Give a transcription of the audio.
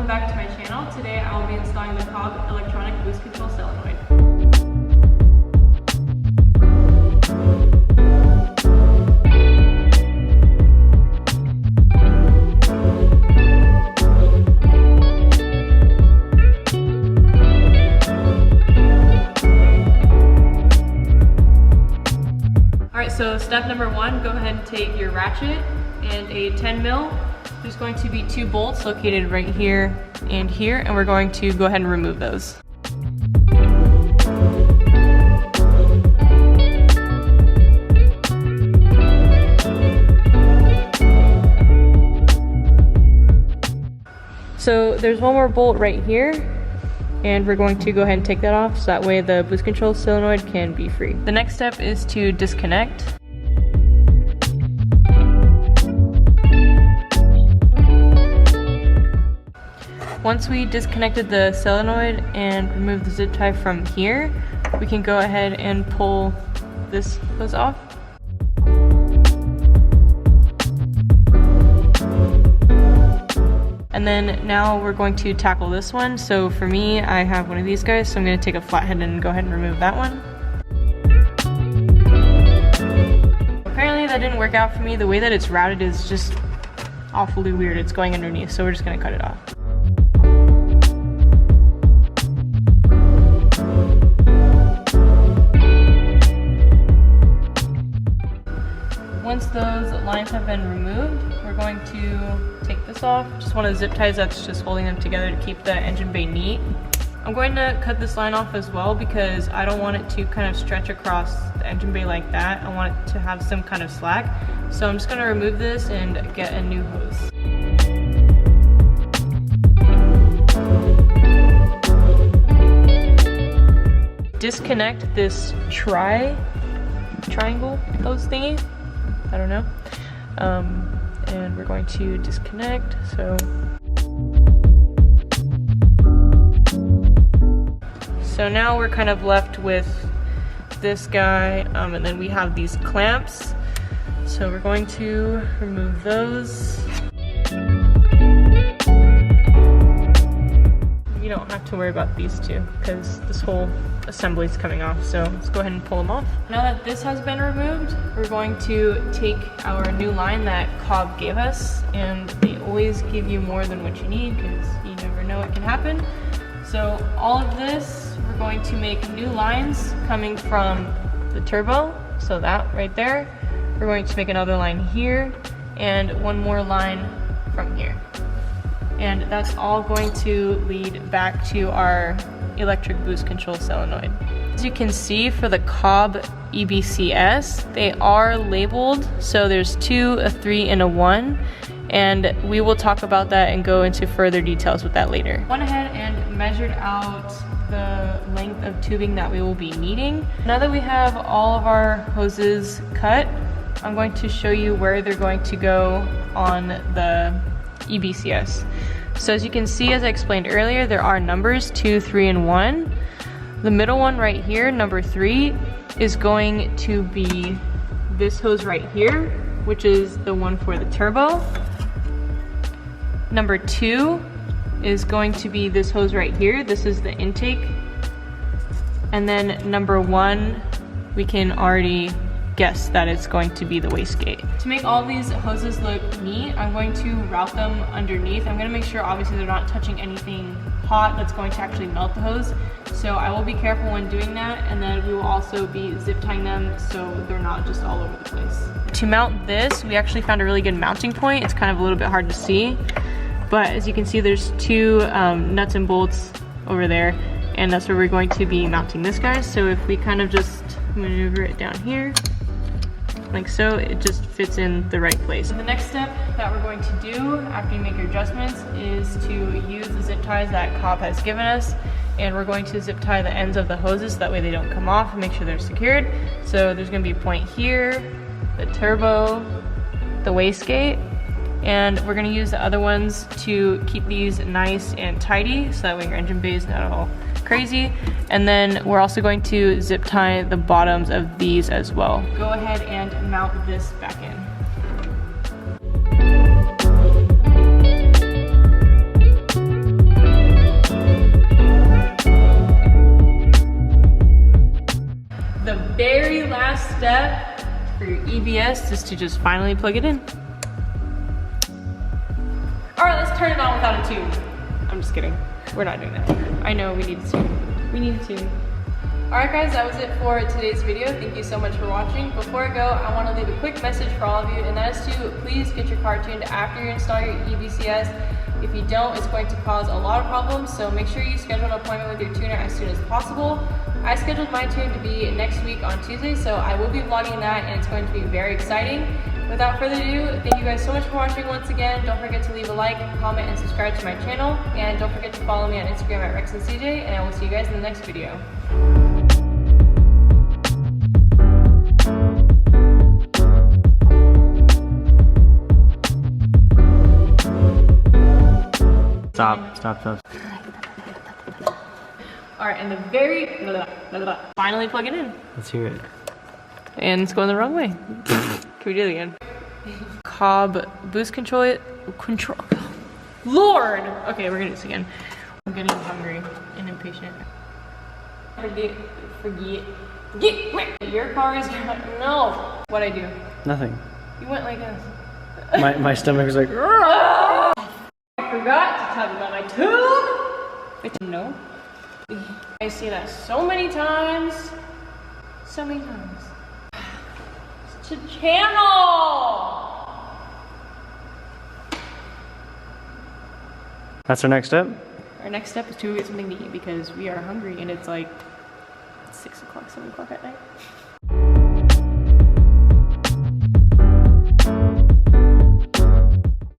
welcome back to my channel. Today I will be installing the COBB electronic boost control solenoid. Alright, so step number one, go ahead and take your ratchet and a 10 mil. There's going to be 2 bolts located right here, and we're going to go ahead and remove those. So there's one more bolt right here, and we're going to go ahead and take that off so that way the boost control solenoid can be free. The next step is to disconnect. Once we disconnected the solenoid and removed the zip tie from here, we can go ahead and pull this hose off. And then now we're going to tackle this one. So for me, I have one of these guys, so I'm going to take a flathead and go ahead and remove that one. Apparently that didn't work out for me. The way that it's routed is just awfully weird. It's going underneath, so we're just going to cut it off. Once those lines have been removed, we're going to take this off. Just one of the zip ties that's just holding them together to keep the engine bay neat. I'm going to cut this line off as well because I don't want it to kind of stretch across the engine bay like that. I want it to have some kind of slack. So I'm just going to remove this and get a new hose. Disconnect this triangle hose thingy. I don't know. And we're going to disconnect, so now we're kind of left with this guy, and then we have these clamps. So we're going to remove those. You don't have to worry about these two because this whole assembly is coming off, so let's go ahead and pull them off. Now that this has been removed, we're going to take our new line that COBB gave us, and they always give you more than what you need because you never know what can happen. So all of this, we're going to make new lines coming from the turbo, so that right there. We're going to make another line here and one more line from here. And that's all going to lead back to our electric boost control solenoid. As you can see, for the COBB EBCS, they are labeled. So there's 2, a 3, and a 1. And we will talk about that and go into further details with that later. Went ahead and measured out the length of tubing that we will be needing. Now that we have all of our hoses cut, I'm going to show you where they're going to go on the EBCS. So as you can see, as I explained earlier, there are numbers 2, 3, and 1. The middle one right here, number 3, is going to be this hose right here, which is the one for the turbo. Number 2 is going to be this hose right here. This is the intake. And then number 1, we can already guess that it's going to be the wastegate. To make all these hoses look neat, I'm going to route them underneath. I'm going to make sure obviously they're not touching anything hot that's going to actually melt the hose. So I will be careful when doing that, and then we will also be zip tying them so they're not just all over the place. To mount this, we actually found a really good mounting point. It's kind of a little bit hard to see, but as you can see, there's 2 nuts and bolts over there, and that's where we're going to be mounting this guy. So if we kind of just maneuver it down here, like so, it just fits in the right place. So the next step that we're going to do after you make your adjustments is to use the zip ties that COBB has given us, and we're going to zip tie the ends of the hoses so that way they don't come off and make sure they're secured. So there's going to be a point here, the turbo, the wastegate, and we're going to use the other ones to keep these nice and tidy so that way your engine bay is not all crazy. And then we're also going to zip tie the bottoms of these as well. Go ahead and mount this back in. The very last step for your EBS is to just finally plug it in. All right, let's turn it on without a tube. I'm just kidding. We're not doing that. I know we need a tube. We need a tube. All right, guys, that was it for today's video. Thank you so much for watching. Before I go, I want to leave a quick message for all of you, and that is to please get your car tuned after you install your EBCS. If you don't, it's going to cause a lot of problems, so make sure you schedule an appointment with your tuner as soon as possible. I scheduled my tune to be next week on Tuesday, so I will be vlogging that, and it's going to be very exciting. Without further ado, thank you guys so much for watching once again. Don't forget to leave a like, comment, and subscribe to my channel. And don't forget to follow me on Instagram at RexandCJ, and I will see you guys in the next video. Stop. All right, and the very, finally plug it in. Let's hear it. And it's going the wrong way. Can we do it again? COBB boost control. Lord! Okay, we're gonna do this again. I'm getting hungry and impatient. Forget. Your car is gonna, no. What'd I do? Nothing. You went like this. My stomach was like, I forgot to talk about my tube. No. I see that so many times. So many times. To channel. that's our next step? Our next step is to get something to eat because we are hungry and it's like 6 o'clock, 7 o'clock at night.